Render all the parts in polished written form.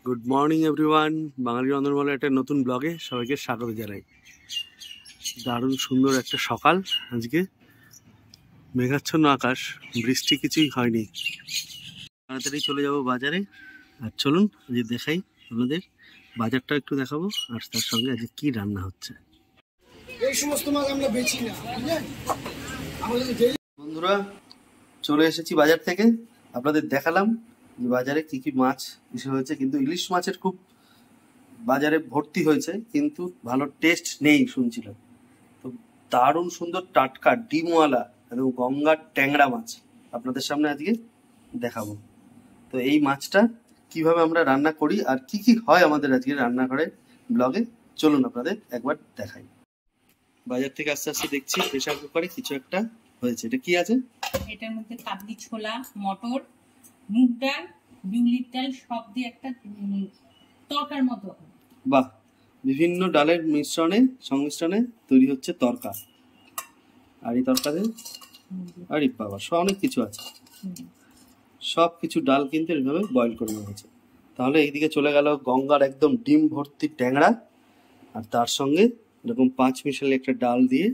Good morning everyone, বাঙালি রন্ধনমালার একটা নতুন ব্লগে সবাইকে স্বাগত জানাই। দারুণ সুন্দর একটা সকাল আজকে, মেঘাচ্ছন্ন আকাশ, বৃষ্টি কিছুই হয়নি। তাড়াতাড়ি চলে যাব বাজারে। আর চলুন আজকে দেখাই আপনাদের, বাজারটা একটু দেখাবো আর তার সঙ্গে আজকে কি রান্না হচ্ছে। এই সমস্ত মাছ আমরা বেচি না, বন্ধুরা চলে এসেছি বাজার থেকে, আপনাদের দেখালাম যে বাজারে কি কি মাছ এসে হয়েছে। কিন্তু ইলিশ মাছের খুব বাজারে ভর্তি হয়েছে, কিন্তু ভালো টেস্ট নেই শুনছিলাম। তো দারুণ সুন্দর টাটকা ডিমওয়ালা একদম গঙ্গার ট্যাংরা মাছ আপনাদের সামনে আজকে দেখাবো। তো এই মাছটা কিভাবে আমরা রান্না করি আর কি কি হয় আমাদের আজকে রান্নাঘরে ব্লগে, চলুন আপনাদের একবার দেখাই। বাজার থেকে আস্তে আস্তে দেখছি প্রেসার কুকারে কিছু একটা হয়েছে। এটা কি আছে? এটার মধ্যে কাবলি ছোলা, মটর, মুগ ডাল, বিউলির ডাল সব দিয়ে একটা তরকার মতো। বাহ, বিভিন্ন ডালের সংমিশ্রণে তৈরি হচ্ছে তরকা। আর এই তরকাতে আরে বাবা অনেক কিছু আছে, সব কিছু ডাল কিন্তু এইভাবে বয়েল করে নেওয়া হয়েছে। তাহলে এইদিকে চলে গেল গঙ্গার একদম ডিম ভর্তি ট্যাংরা, আর তার সঙ্গে এরকম 5 মিশালি একটা ডাল দিয়ে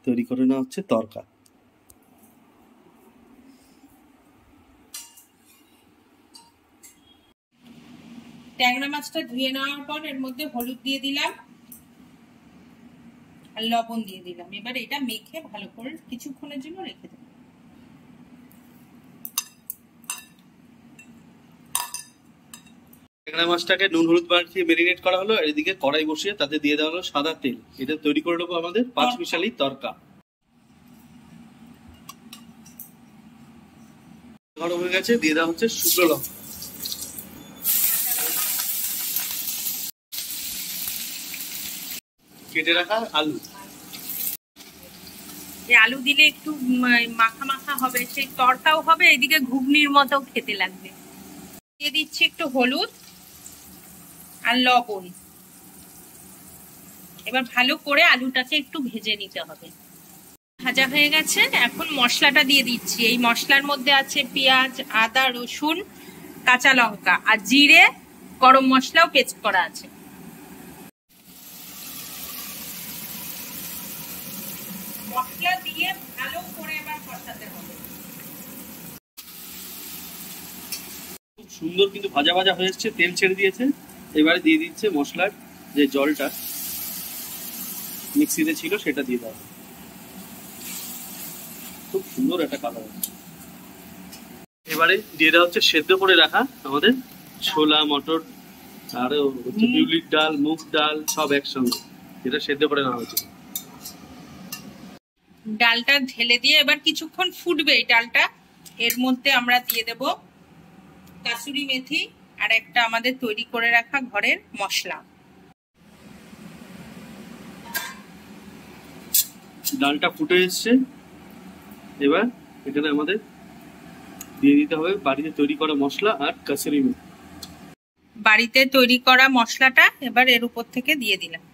তৈরি করে নেওয়া হচ্ছে তরকা। ট্যাংরা মাছটা ধুয়ে নেওয়ার পর এর মধ্যে হলুদ দিয়ে দিলাম আর লবণ দিয়ে দিলাম। এবার এটা মেখে ভালো করে কিছুক্ষণের জন্য রেখে দেব। ট্যাংরা মাছটাকে নুন হলুদ মাখিয়ে মেরিনেট করা হলো, আর এদিকে কড়াই বসিয়ে তাতে দিয়ে দেওয়া হলো সাদা তেল। এটা তৈরি করে নেবো আমাদের 5 মিশালি তরকা। গরম হয়ে গেছে, দিয়ে দেওয়া হচ্ছে শুকনো লঙ্কা, কেটে রাখা আলু। এই আলু দিলে একটু মাখা মাখা হবে, সেই তরকাও হবে, এদিকে ঘুগনির মতো খেতে লাগবে। দিয়ে দিচ্ছি একটু হলুদ আর লবণ। এবার ভালো করে আলুটাকে একটু ভেজে নিতে হবে। ভাজা হয়ে গেছে, এখন মশলাটা দিয়ে দিচ্ছি। এই মশলার মধ্যে আছে পেঁয়াজ, আদা, রসুন, কাঁচা লঙ্কা আর জিরে, গরম মশলাও পেস্ট করা আছে। মশলা দিয়ে ভালো করে এবার কষাতে হবে। খুব সুন্দর কিন্তু ভাজা ভাজা হয়ে এসছে, তেল ছেড়ে দিয়েছে। এবারে দিয়ে দিচ্ছে মশলার যে জলটা মিক্সিতে ছিল সেটা দিয়ে দেওয়া। খুব সুন্দর একটা কালার। এবারে দিয়ে দেওয়া হচ্ছে সেদ্ধ করে রাখা আমাদের ছোলা, মটর আর হচ্ছে বিউলির ডাল, মুগ ডাল সব একসঙ্গে, যেটা সেদ্ধ করে নেওয়া হয়েছে। ডালটা ঢেলে দিয়ে এবার কিছুক্ষণ ফুটবে এই ডালটা। এর মধ্যে আমরা দিয়ে দেব কাসুরি মেথি আর একটা আমাদের তৈরি করে রাখা ঘরের মশলা। ডালটা ফুটে এসছে, এবার এখানে আমাদের দিয়ে দিতে হবে বাড়িতে তৈরি করা মশলা আর কাসুরি মেথি। বাড়িতে তৈরি করা মশলাটা এবার এর উপর থেকে দিয়ে দিলাম।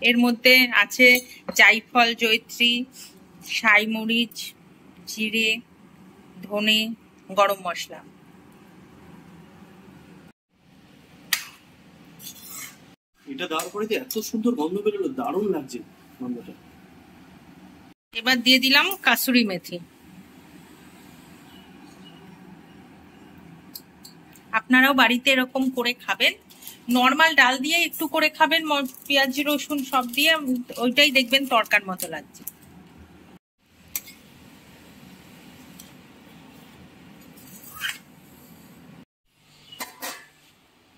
এর মধ্যে আছে জায়ফল, জয়িত্রী, সাই মরিচ, জিরে, ধনে, গরম মশলা। এটা দেওয়ার পরে যে এত সুন্দর গন্ধ বেরোলো, দারুণ লাগছে গন্ধটা। এবার দিয়ে দিলাম কাসুরি মেথি। আপনারাও বাড়িতে এরকম করে খাবেন, নর্মাল ডাল দিয়ে একটু করে খাবেন, পেঁয়াজ রসুন সব দিয়ে, ওইটাই দেখবেন তরকার মতো লাগছে।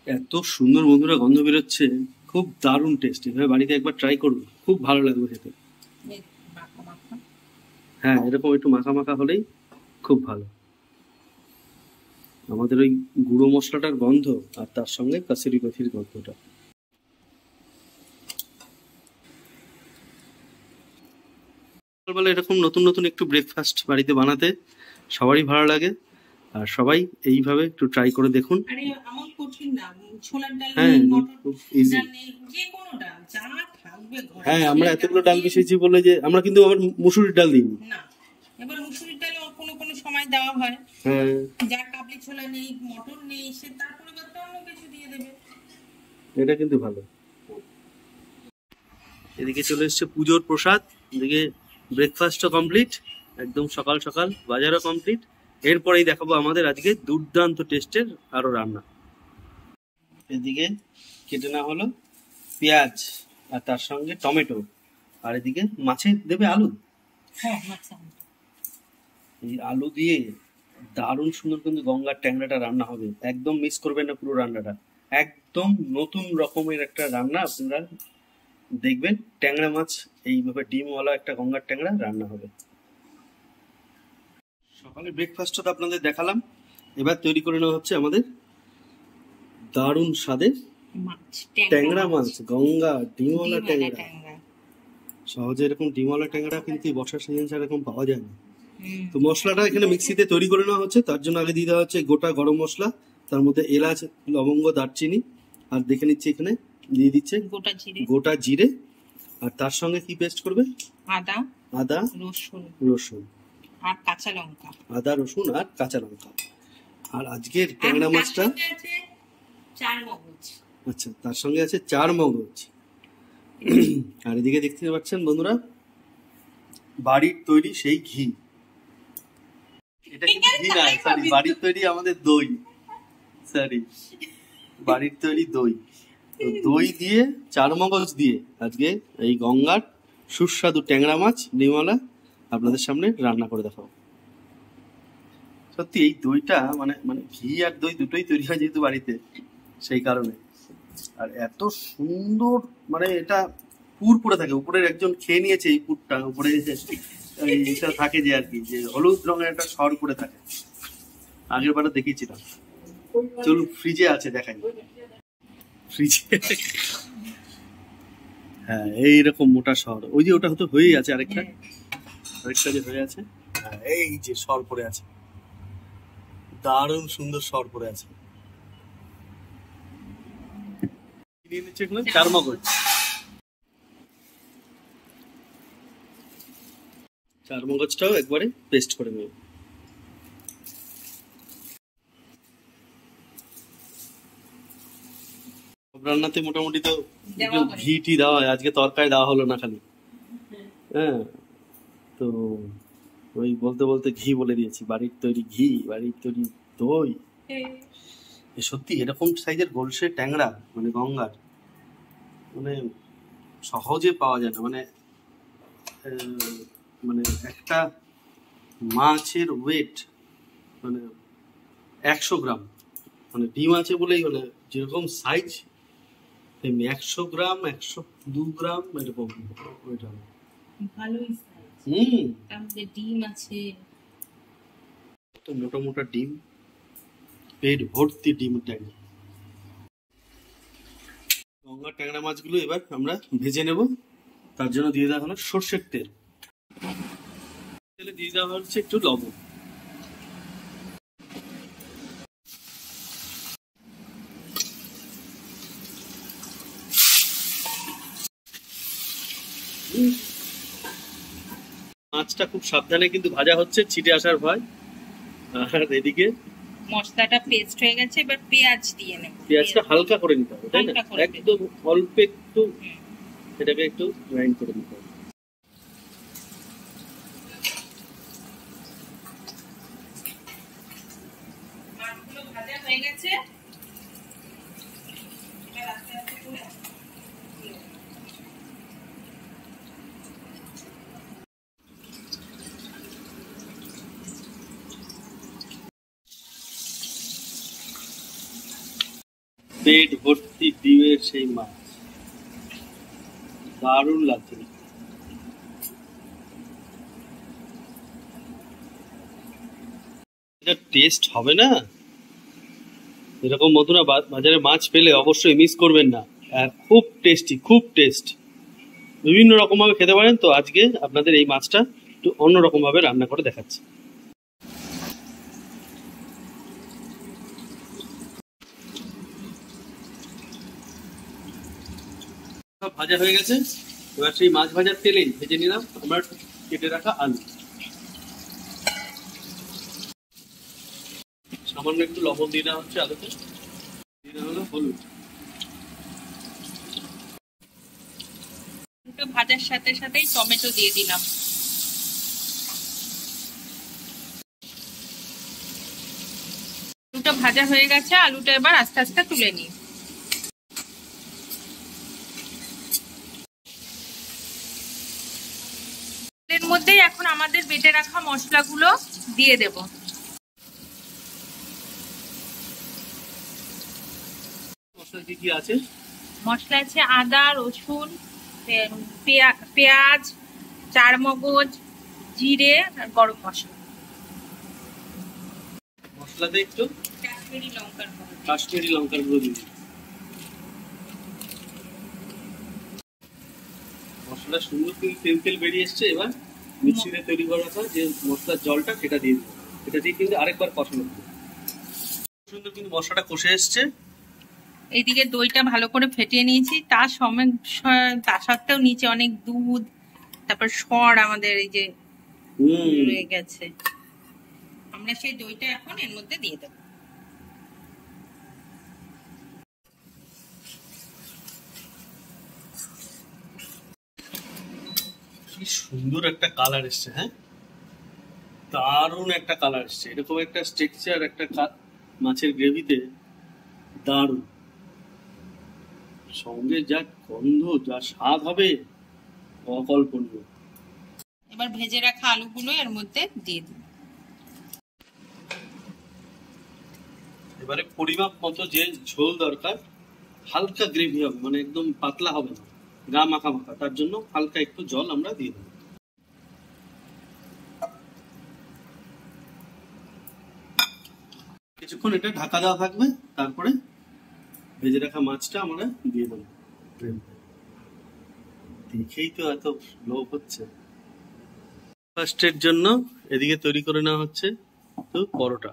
এত সুন্দর বন্ধুরা গন্ধ বেরোচ্ছে, খুব দারুণ টেস্ট। এভাবে বাড়িতে একবার ট্রাই করুন, খুব ভালো লাগবে খেতে। হ্যাঁ, এরকম একটু মাখা মাখা হলেই খুব ভালো। আমাদের ওই গুঁড়ো মশলাটার গন্ধ আর তার সঙ্গে কাসুরি মেথির গন্ধটা। সকালবেলা এরকম নতুন নতুন একটু ব্রেকফাস্ট বাড়িতে বানাতে সবারই ভালো লাগে, আর সবাই এইভাবে একটু ট্রাই করে দেখুন। হ্যাঁ, আমরা এতগুলো ডাল মিশিয়েছি বলে যে আমরা কিন্তু আবার মুসুরির ডাল দিইনি। এবার মুসুরির ডালে কোনো কোনো সময় দেওয়া হয়, হ্যাঁ যার কাবলি ছোলা নেই, মটর নেই, সে তার পরিবর্তে অন্য কিছু দিয়ে দেবে। এটা কিন্তু ভালো। এদিকে চলে এসছে পুজোর প্রসাদ, এদিকে ব্রেকফাস্টও কমপ্লিট, একদম সকাল সকাল বাজারও কমপ্লিট। এরপরেই দেখাবো আমাদের আজকে দুর্দান্ত টেস্টের আরো রান্না। এদিকে কেটে না হলো পেঁয়াজ আর তার সঙ্গে টমেটো, আর এদিকে মাছে দেবে আলু। হ্যাঁ, এই আলু দিয়ে দারুণ সুন্দর কিন্তু গঙ্গার ট্যাংরাটা রান্না হবে, একদম মিস করবেন না পুরো রান্নাটা, একদম নতুন রকমের একটা রান্না আপনারা দেখবেন। ট্যাংরা মাছ এইভাবে ডিমওয়ালা একটা গঙ্গার ট্যাংরা রান্না হবে। সকালে ব্রেকফাস্টটা তো আপনাদের দেখালাম, এবার তৈরি করে নেওয়া হচ্ছে আমাদের দারুণ স্বাদের ট্যাংরা মাছ, গঙ্গা ডিমওয়ালা ট্যাংরা। সহজে এরকম ডিমওয়ালা ট্যাংরা কিন্তু বর্ষার সিজন ছাড়া এরকম পাওয়া যায় না। তো মশলাটা এখানে মিক্সিতে তৈরি করে নেওয়া হচ্ছে, তার জন্য আগে দিয়ে দেওয়া হচ্ছে গোটা গরম মশলা, তার মধ্যে এলাচ, লবঙ্গ, দারচিনি, আর দেখে নিচ্ছি এখানে দিয়ে দিচ্ছে গোটা জিরে, আর তার সঙ্গে কি পেস্ট করবে? আদা রসুন আর কাঁচা লঙ্কা। আদা রসুন আর কাঁচা লঙ্কা। আর আজকের ট্যাংরা মাছটা আচ্ছা, তার সঙ্গে আছে 4 মগজ। আর এদিকে দেখতে পাচ্ছেন বন্ধুরা বাড়ির তৈরি সেই ঘি, এটা কিন্তু ঘি না, সরি বাড়ির তৈরি আমাদের দই, সরি বাড়ির তৈরি দই। তো দই দিয়ে 4 মগজ দিয়ে আজকে এই গঙ্গার সুস্বাদু ট্যাংরা মাছ ডিমওয়ালা আপনাদের সামনে রান্না করে দেখাবো। সত্যি এই দইটা মানে মানে ঘি আর দই দুটোই তৈরি হয় যেহেতু বাড়িতে, সেই কারণে। আর এত সুন্দর মানে এটা পুর পড়ে থাকে, উপরের একজন খেয়ে নিয়েছে এই পুরটা, উপরে এটা থাকে যে আর কি, যে হলুদ রঙের একটা সর পড়ে থাকে, আগের বারে দেখিয়েছিলাম। চলুন ফ্রিজে আছে দেখাই, ফ্রিজে হ্যাঁ এইরকম মোটা সর, ওই যে ওটা হয়তো হয়েই আছে, আরেকটা যে হয়ে আছে, হ্যাঁ এই যে সর পড়ে আছে, দারুণ সুন্দর সর পড়ে আছে। নিয়ে নিচ্ছে এখানে 4 মগজ, 4 মগজটাও একবারে পেস্ট করে নেব। রান্নাতে মোটামুটি তো ঘি টি দেওয়া হয়, আজকে তরকারি দেওয়া হলো না খালি, হ্যাঁ তো ওই বলতে বলতে ঘি বলে দিয়েছি, বাড়ির তৈরি ঘি, বাড়ির তৈরি দই। সত্যি এরকম সাইজের গোলসে ট্যাংরা মানে গঙ্গার মানে সহজে পাওয়া যায় না, মানে মানে একটা মাছের ওয়েট মানে 100 গ্রাম, মানে ডিম আছে বলেই মানে যেরকম সাইজ তেমনি 100 গ্রাম 102 গ্রাম এরকম ওইটা ভালোই সাইজ। তার মধ্যে ডিম আছে, তো মোটা মোটা ডিম, পেট ভর্তি ডিম ট্যাংরা। গঙ্গার ট্যাংরা মাছগুলো এবার আমরা ভেজে নেব, তার জন্য দিয়ে দেওয়া হলো সর্ষের তেল, তেলে দিয়ে দেওয়া হচ্ছে একটু লবণ, মাছটা খুব সাবধানে কিন্তু ভাজা হচ্ছে, ছিটে আসার ভয়। আর এদিকে মশলাটা পেস্ট হয়ে গেছে, এবার পেঁয়াজ দিয়ে নেব। পেঁয়াজটা হালকা করে নিতে হবে, তাই না? একদম অল্প একটু এটাকে একটু গ্রাইন্ড করে নিতে হবে। মাছগুলো ভাজা হয়ে গেছে, এবার আস্তে আস্তে করে পেট ভর্তি ডিমের সেই মাছ, দারুণ লাগছে। এটা টেস্ট হবে না এরকম, বন্ধুরা বাজারে মাছ পেলে অবশ্যই মিস করবেন না, খুব টেস্টি, খুব টেস্ট। বিভিন্ন রকম ভাবে খেতে পারেন, তো আজকে আপনাদের এই মাছটা একটু অন্যরকম ভাবে রান্না করে দেখাচ্ছি। ভাজা হয়ে গেছে, এবার সেই মাছ ভাজার তেলেই ভেজে নিলাম আমরা কেটে রাখা আলু। সামান্য একটু লবণ দিয়ে দেওয়া হচ্ছে আলুতে, দিয়ে দেওয়া হলো হলুদ। ভাজার সাথে সাথেই টমেটো দিয়ে দিলাম। আলুটা ভাজা হয়ে গেছে, আলুটা এবার আস্তে আস্তে তুলে নিই। এর মধ্যেই এখন আমাদের বেটে রাখা মশলাগুলো দিয়ে দেব। মশলা কি আছে? মশলা আছে আদা, রসুন, পেঁয়াজ, চারমগজ, জিরে আর গরম মশলা। মশলাতে একটু কাশ্মীরি লঙ্কার গুঁড়ো, কাশ্মীরি লঙ্কার গুঁড়ো দিই। মশলা সুন্দর তেল তেল বেরিয়ে এসছে। এবার মিক্সিতে তৈরি করা যে মশলার জলটা সেটা দিয়ে দিই। এটা দিয়ে কিন্তু আরেকবার কষানো হবে। সুন্দর কিন্তু মশলাটা কষে এসছে। এইদিকে দইটা ভালো করে ফেটিয়ে নিয়েছি, তার সত্ত্বেও নিচে অনেক দুধ, তারপর সর আমাদের এই যে রয়ে গেছে। আমরা সেই দইটা এখন এর মধ্যে দিয়ে দেবো। কি সুন্দর একটা কালার এসছে। হ্যাঁ, দারুণ একটা কালার এসছে। এরকম একটা টেক্সচার একটা মাছের গ্রেভিতে দারুণ, সঙ্গে যা গন্ধ, যা স্বাদ হবে অকল্পনীয়। এবার ভেজে রাখা আলুগুলো এর মধ্যে দিয়ে দিই। এবারে পরিমাপ মতো যে ঝোল দরকার, হালকা গ্রেভি হবে, মানে একদম পাতলা হবে না, গা মাখা মাখা, তার জন্য হালকা একটু জল আমরা দিয়ে দেবো। কিছুক্ষণ এটা ঢাকা দেওয়া থাকবে, তারপরে ভেজে রাখা মাছটা আমরা দিয়ে দেবো। দেখেই তো এত লোভ হচ্ছে। ব্রেকফাস্টের জন্য এদিকে তৈরি করে নেওয়া হচ্ছে তো পরোটা,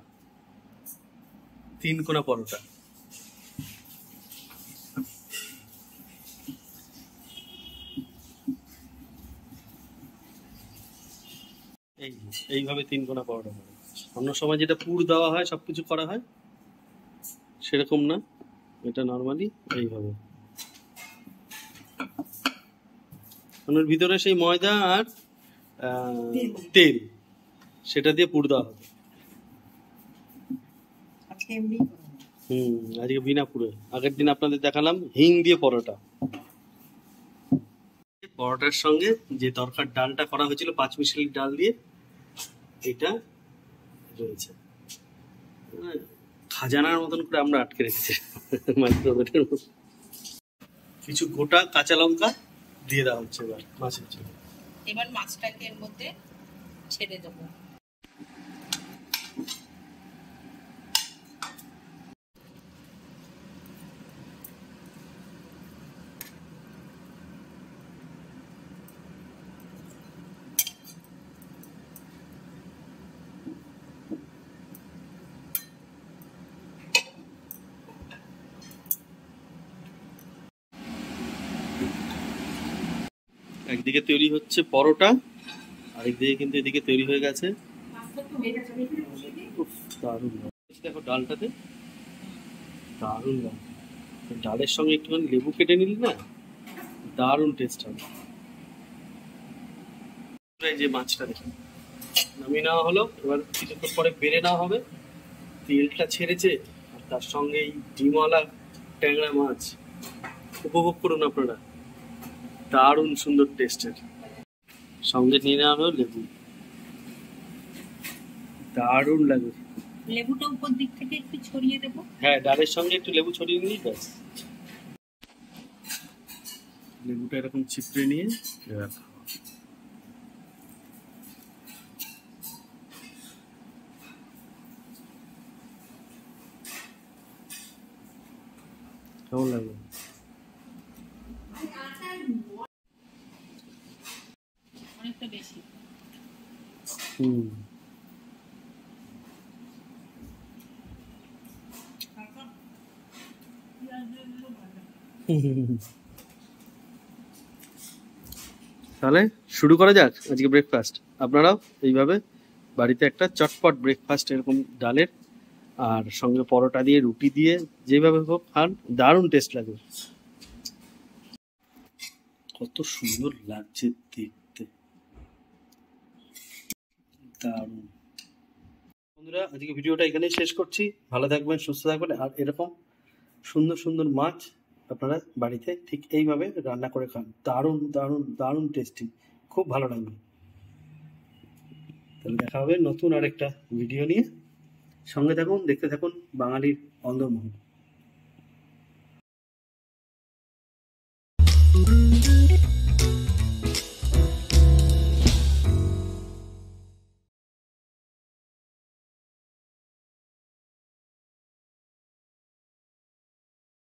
3 কোনা পরোটা। এইভাবে 3 কোনা পরোটা করে। অন্য সময় যেটা পুর দেওয়া হয়, সবকিছু করা হয়, সেরকম না, এটা নর্মালি এইভাবে। ওর ভিতরে সেই ময়দা আর তেল, সেটা দিয়ে পুর দেওয়া হবে। আজকে বিনা পুরে। আগের দিন আপনাদের দেখালাম হিং দিয়ে পরোটা। পরোটার সঙ্গে যে দরকার ডালটা করা হয়েছিল 5 মিশালি ডাল দিয়ে, এটা রয়েছে। খাজানার মতন করে আমরা আটকে রেখেছি মাইক্রোওয়েভের মতো। কিছু গোটা কাঁচা লঙ্কা দিয়ে দেওয়া হচ্ছে এবার মাছের জন্য। এবার মাছটাকে এর মধ্যে ছেড়ে দেবো। একদিকে তৈরি হচ্ছে পরোটা, আরেকদিকে কিন্তু এদিকে তৈরি হয়ে গেছে দারুণ। দেখো ডালটাতে দারুণ লাগে, ডালের সঙ্গে একটুখানি লেবু কেটে নিলি না, দারুণ টেস্ট হবে। যে মাছটা দেখুন নামিয়ে নেওয়া হলো, এবার কিছুক্ষণ পরে বেড়ে নেওয়া হবে। তেলটা ছেড়েছে, আর তার সঙ্গে এই ডিমওয়ালা ট্যাংরা মাছ উপভোগ করুন আপনারা, দারুণ সুন্দর টেস্টের। সঙ্গে নিয়ে নেওয়া হলো লেবু, দারুণ লাগে। লেবুটা উপর দিক থেকে একটু ছড়িয়ে দেব। হ্যাঁ, ডালের সঙ্গে একটু লেবু ছড়িয়ে নিলেই ব্যাস। লেবুটা এরকম ছিপড়ে নিয়ে এবার কেমন লাগবে? অনেকটা বেশি। তাহলে শুরু করা যাক আজকে ব্রেকফাস্ট। আপনারাও এইভাবে বাড়িতে একটা চটপট ব্রেকফাস্ট এরকম ডালের আর সঙ্গে পরোটা দিয়ে রুটি দিয়ে যেভাবে হোক খান, দারুণ টেস্ট লাগে। কত সুন্দর লাগছে দেখতে, দারুণ। বন্ধুরা, আজকে ভিডিওটা এখানেই শেষ করছি। ভালো থাকবেন, সুস্থ থাকবেন, আর এরকম সুন্দর সুন্দর মাছ আপনারা বাড়িতে ঠিক এইভাবে রান্না করে খান। দারুণ দারুণ দারুণ টেস্টি, খুব ভালো লাগবে। তাহলে দেখা হবে নতুন আরেকটা ভিডিও নিয়ে। সঙ্গে থাকুন, দেখতে থাকুন বাঙালির অন্দরমহল।